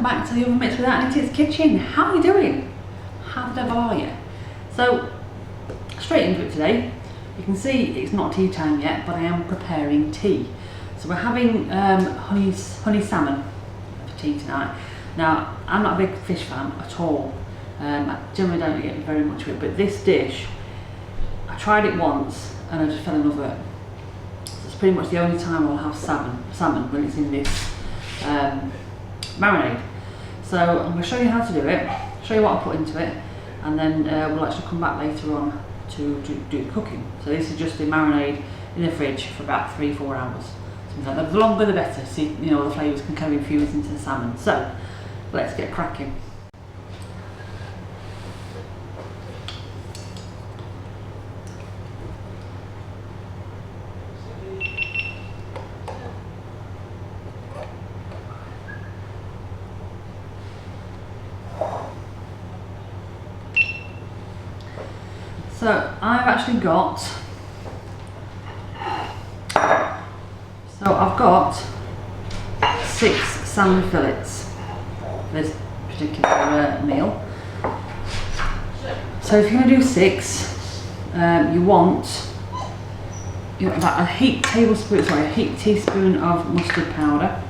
welcome back to the Oven Mitts Without Any Tits Kitchen. How are you doing? How the devil are you? So, straight into it today. You can see it's not tea time yet, but I am preparing tea. So we're having honey salmon for tea tonight. Now, I'm not a big fish fan at all. I generally don't get very much of it, but this dish, I tried it once and I just fell in love with it. So it's pretty much the only time I'll have salmon when it's in this marinade. So I'm going to show you how to do it, show you what I put into it, and then we'll actually come back later on to do the cooking. So this is just a marinade in the fridge for about 3-4 hours. Like that. The longer the better, so you know, the flavours can kind of infuse into the salmon. So let's get cracking. So I've actually got, I've got 6 salmon fillets for this particular meal. So if you're going to do 6, you want about a heaped teaspoon of mustard powder,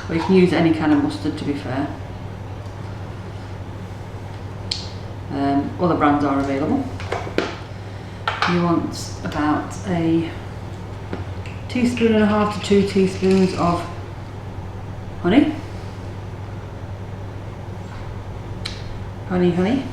or you can use any kind of mustard, to be fair. Other brands are available. You want about a 1.5 teaspoons to 2 teaspoons of honey. Honey.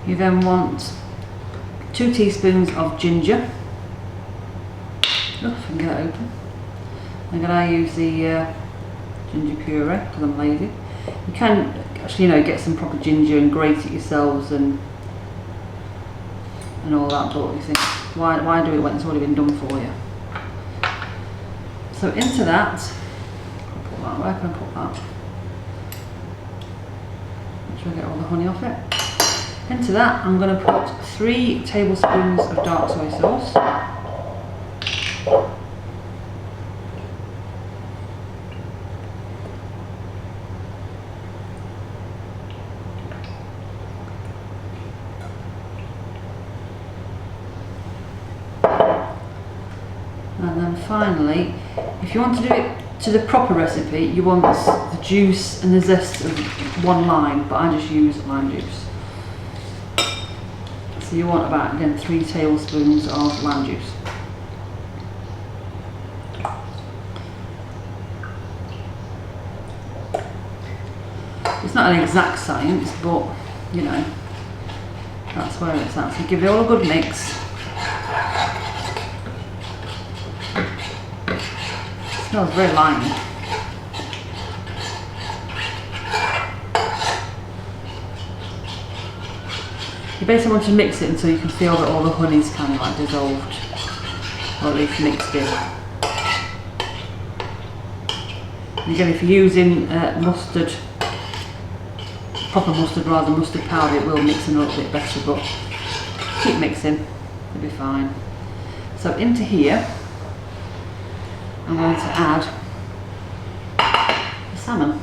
You then want 2 teaspoons of ginger. Oh, if I can get it open. I'm going to use the ginger puree because I'm lazy. You can actually, get some proper ginger and grate it yourselves and all that, but you think, why do it when it's already been done for you? So into that, I'll put that. Where can I put that? Make sure I get all the honey off it. Into that, I'm going to put 3 tablespoons of dark soy sauce. And then finally, if you want to do it to the proper recipe, you want the juice and the zest of 1 lime, but I just use lime juice. So you want about, again, 3 tablespoons of lime juice. It's not an exact science, but that's where it's at. So give it all a good mix. It smells very limey. You basically want to mix it until you can feel that all the honey's kind of like dissolved, or at least mixed in. And again, if you're using mustard, proper mustard rather than mustard powder, it will mix in a little bit better, but keep mixing, it'll be fine. So into here, I'm going to add the salmon.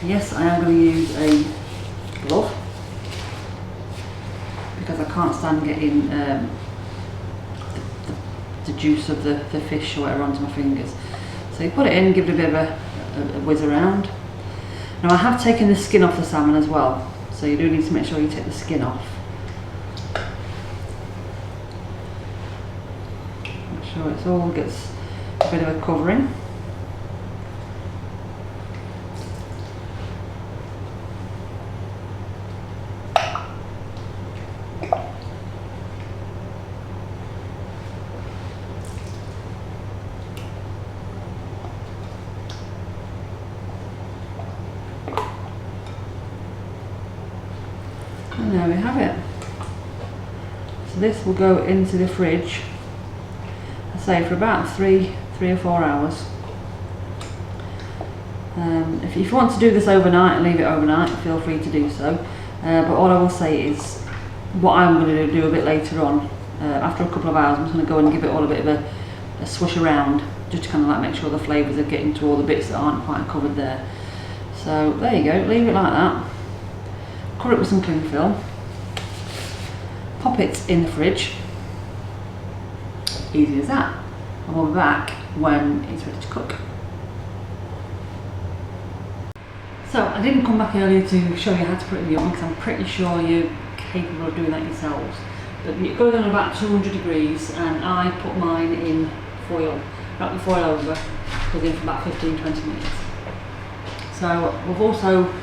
Yes, I am going to use a glove because I can't stand getting the juice of the fish or whatever onto my fingers. So you put it in, give it a bit of a whiz around. Now I have taken the skin off the salmon as well, so you do need to make sure you take the skin off. Make sure it all gets a bit of a covering. And there we have it. So this will go into the fridge, I say, for about 3 or 4 hours. If you want to do this overnight and leave it overnight, feel free to do so. But all I will say is, what I'm going to do a bit later on, after a couple of hours, I'm just going to go and give it all a bit of a swish around, just to kind of like make sure the flavours are getting to all the bits that aren't quite covered there. So there you go, leave it like that. Cover it with some cling film. Pop it in the fridge. Easy as that. And we'll be back when it's ready to cook. So I didn't come back earlier to show you how to put it in the oven because I'm pretty sure you're capable of doing that yourselves. But it goes on about 200 degrees and I put mine in foil. Wrap the foil over, goes in for about 15-20 minutes. So we've also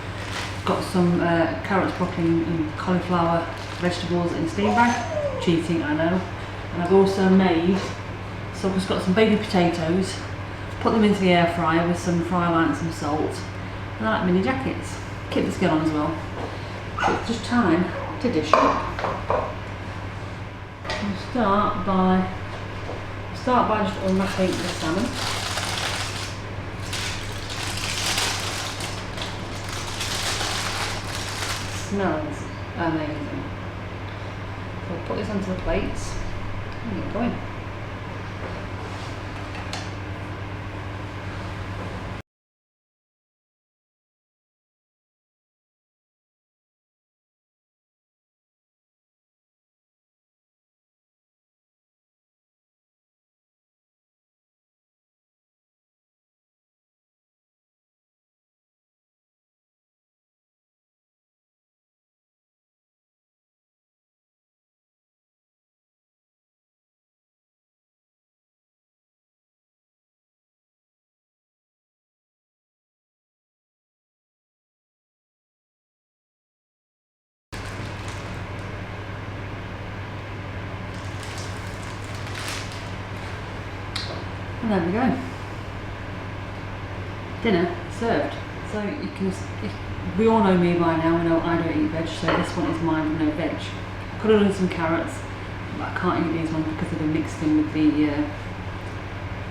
got some carrots, broccoli and cauliflower vegetables in a steam bag. Cheating, I know. And I've also made, so I've just got some baby potatoes, put them into the air fryer with some fry light and some salt. And I like mini jackets. Keep the skin on as well. So it's just time to dish up. We'll start by just unwrapping the salmon. Smells amazing. So we'll put this onto the plates and get going. And there we go. Dinner served. So you can, we all know me by now, we know I don't eat veg, so this one is mine with no veg. I could have done some carrots, but I can't eat these ones because they've been mixed in with the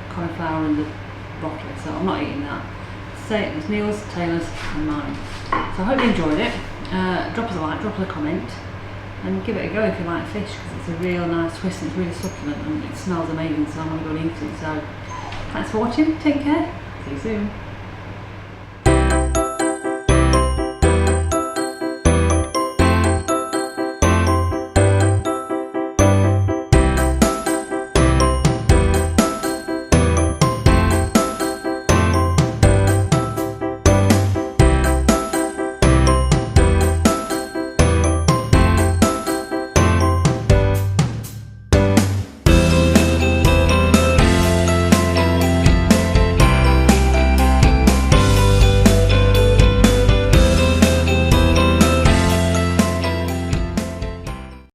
cauliflower and the broccoli, so I'm not eating that. Say it was Neil's, Taylor's and mine. So I hope you enjoyed it. Drop us a like, drop us a comment, and give it a go if you like fish, because it's a real nice twist and it's really succulent and it smells amazing, so I'm going to go and eat it. So thanks for watching, take care, see you soon.